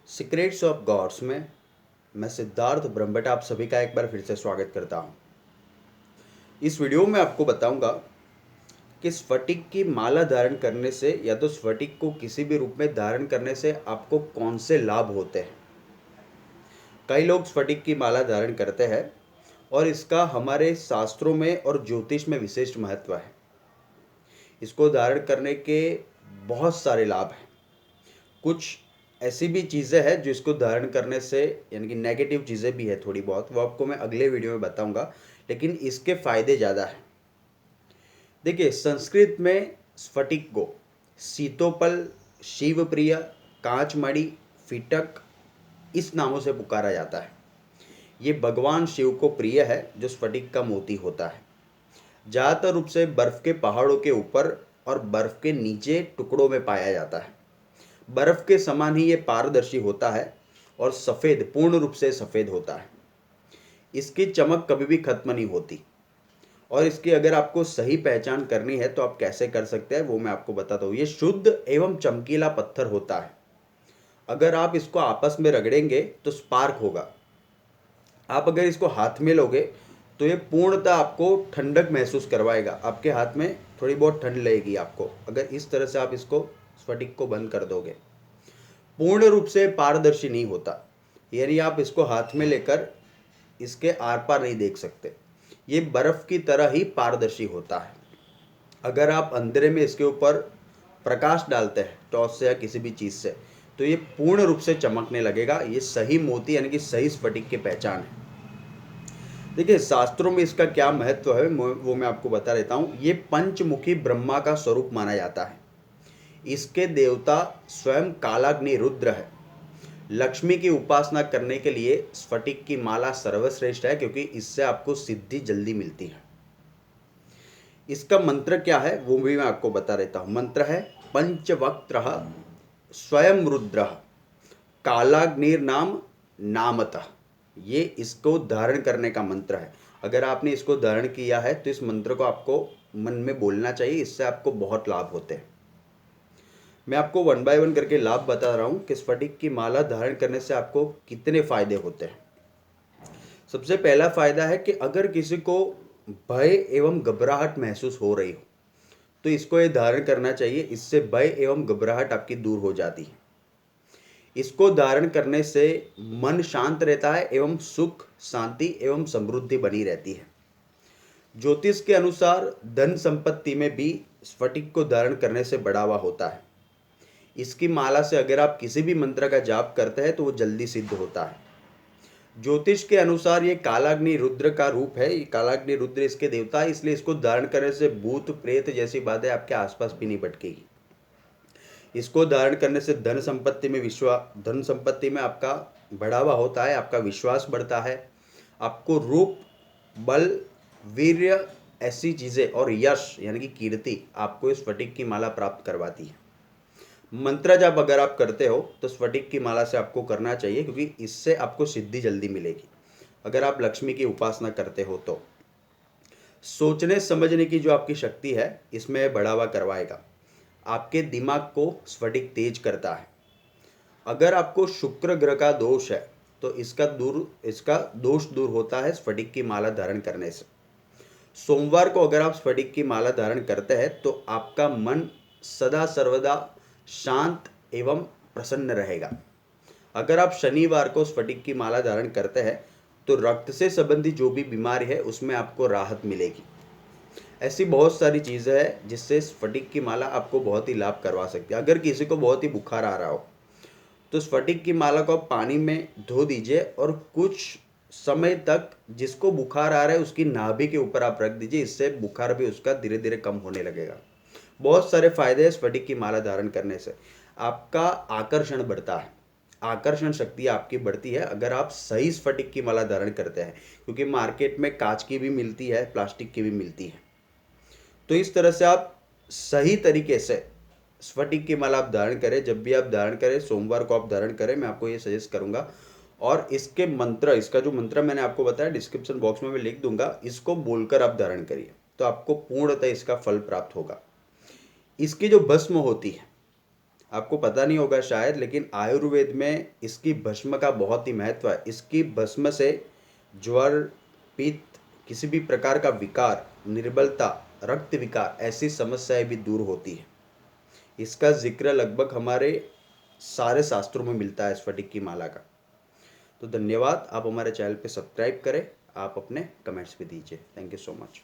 Secrets of God's में मैं सिद्धार्थ ब्रह्मभट्ट आप सभी का एक बार फिर से स्वागत करता हूं। इस वीडियो में आपको बताऊंगा कि स्फटिक की माला धारण करने से या तो स्फटिक को किसी भी रूप में धारण करने से आपको कौन से लाभ होते हैं। कई लोग स्फटिक की माला धारण करते हैं और इसका हमारे शास्त्रों में और ज्योतिष में विशेष महत्व है। इसको धारण करने के बहुत सारे लाभ हैं। कुछ ऐसी भी चीज़ें हैं जो इसको धारण करने से यानी कि नेगेटिव चीज़ें भी है थोड़ी बहुत, वो आपको मैं अगले वीडियो में बताऊंगा, लेकिन इसके फ़ायदे ज़्यादा हैं। देखिए, संस्कृत में स्फटिक को सीतोपल, शिवप्रिय, कांचमणि, फिटक इस नामों से पुकारा जाता है। ये भगवान शिव को प्रिय है जो स्फटिक का मोती होता है। ज़्यादातर रूप से बर्फ़ के पहाड़ों के ऊपर और बर्फ़ के नीचे टुकड़ों में पाया जाता है। बर्फ के समान ही ये पारदर्शी होता है और सफ़ेद, पूर्ण रूप से सफ़ेद होता है। इसकी चमक कभी भी खत्म नहीं होती और इसकी अगर आपको सही पहचान करनी है तो आप कैसे कर सकते हैं वो मैं आपको बताता हूँ। ये शुद्ध एवं चमकीला पत्थर होता है। अगर आप इसको आपस में रगड़ेंगे तो स्पार्क होगा। आप अगर इसको हाथ में लोगे तो ये पूर्णतः आपको ठंडक महसूस करवाएगा। आपके हाथ में थोड़ी बहुत ठंड लगेगी आपको अगर इस तरह से आप इसको स्फटिक को बंद कर दोगे। पूर्ण रूप से पारदर्शी नहीं होता, यानी आप इसको हाथ में लेकर इसके आर पार नहीं देख सकते। ये बर्फ की तरह ही पारदर्शी होता है। अगर आप अंधेरे में इसके ऊपर प्रकाश डालते हैं टॉर्च से या किसी भी चीज़ से, तो ये पूर्ण रूप से चमकने लगेगा। ये सही मोती यानी कि सही स्फटिक की पहचान है। देखिए, शास्त्रों में इसका क्या महत्व है वो मैं आपको बता देता हूँ। ये पंचमुखी ब्रह्मा का स्वरूप माना जाता है। इसके देवता स्वयं कालाग्नि रुद्र है। लक्ष्मी की उपासना करने के लिए स्फटिक की माला सर्वश्रेष्ठ है क्योंकि इससे आपको सिद्धि जल्दी मिलती है। इसका मंत्र क्या है वो भी मैं आपको बता देता हूँ। मंत्र है पंचवक्त्र स्वयं रुद्र कालाग्निर्नाम नामतः। ये इसको धारण करने का मंत्र है। अगर आपने इसको धारण किया है तो इस मंत्र को आपको मन में बोलना चाहिए। इससे आपको बहुत लाभ होते हैं। मैं आपको वन बाय वन करके लाभ बता रहा हूँ कि स्फटिक की माला धारण करने से आपको कितने फायदे होते हैं। सबसे पहला फायदा है कि अगर किसी को भय एवं घबराहट महसूस हो रही हो तो इसको ये धारण करना चाहिए। इससे भय एवं घबराहट आपकी दूर हो जाती है। इसको धारण करने से मन शांत रहता है एवं सुख, शांति एवं समृद्धि बनी रहती है। ज्योतिष के अनुसार धन संपत्ति में भी स्फटिक को धारण करने से बढ़ावा होता है। इसकी माला से अगर आप किसी भी मंत्र का जाप करते हैं तो वो जल्दी सिद्ध होता है। ज्योतिष के अनुसार ये कालाग्नि रुद्र का रूप है। ये कालाग्नि रुद्र इसके देवता है, इसलिए इसको धारण करने से भूत प्रेत जैसी बातें आपके आसपास भी नहीं भटकेगी। इसको धारण करने से धन संपत्ति में आपका बढ़ावा होता है, आपका विश्वास बढ़ता है, आपको रूप, बल, वीर्य ऐसी चीज़ें और यश यानी कि कीर्ति आपको इस स्फटिक की माला प्राप्त करवाती है। मंत्र जाप अगर आप करते हो तो स्फटिक की माला से आपको करना चाहिए क्योंकि इससे आपको सिद्धि जल्दी मिलेगी। अगर आप लक्ष्मी की उपासना करते हो तो सोचने समझने की जो आपकी शक्ति है इसमें बढ़ावा करवाएगा। आपके दिमाग को स्फटिक तेज करता है। अगर आपको शुक्र ग्रह का दोष है तो इसका दोष दूर होता है स्फटिक की माला धारण करने से। सोमवार को अगर आप स्फटिक की माला धारण करते हैं तो आपका मन सदा सर्वदा शांत एवं प्रसन्न रहेगा। अगर आप शनिवार को स्फटिक की माला धारण करते हैं तो रक्त से संबंधी जो भी बीमारी है उसमें आपको राहत मिलेगी। ऐसी बहुत सारी चीज़ें हैं जिससे स्फटिक की माला आपको बहुत ही लाभ करवा सकती है। अगर किसी को बहुत ही बुखार आ रहा हो तो स्फटिक की माला को आप पानी में धो दीजिए और कुछ समय तक जिसको बुखार आ रहा है उसकी नाभि के ऊपर आप रख दीजिए। इससे बुखार भी उसका धीरे धीरे कम होने लगेगा। बहुत सारे फायदे हैं स्फटिक की माला धारण करने से। आपका आकर्षण बढ़ता है, आकर्षण शक्ति आपकी बढ़ती है अगर आप सही स्फटिक की माला धारण करते हैं, क्योंकि मार्केट में कांच की भी मिलती है, प्लास्टिक की भी मिलती है। तो इस तरह से आप सही तरीके से स्फटिक की माला आप धारण करें। जब भी आप धारण करें, सोमवार को आप धारण करें, मैं आपको ये सजेस्ट करूंगा। और इसके मंत्र, इसका जो मंत्र मैंने आपको बताया डिस्क्रिप्शन बॉक्स में मैं लिख दूंगा, इसको बोलकर आप धारण करिए तो आपको पूर्णतः इसका फल प्राप्त होगा। इसकी जो भस्म होती है आपको पता नहीं होगा शायद, लेकिन आयुर्वेद में इसकी भस्म का बहुत ही महत्व है। इसकी भस्म से ज्वर, पित्त, किसी भी प्रकार का विकार, निर्बलता, रक्त विकार, ऐसी समस्याएं भी दूर होती है। इसका जिक्र लगभग हमारे सारे शास्त्रों में मिलता है स्फटिक की माला का। तो धन्यवाद। आप हमारे चैनल पे सब्सक्राइब करें, आप अपने कमेंट्स भी दीजिए। Thank you so much.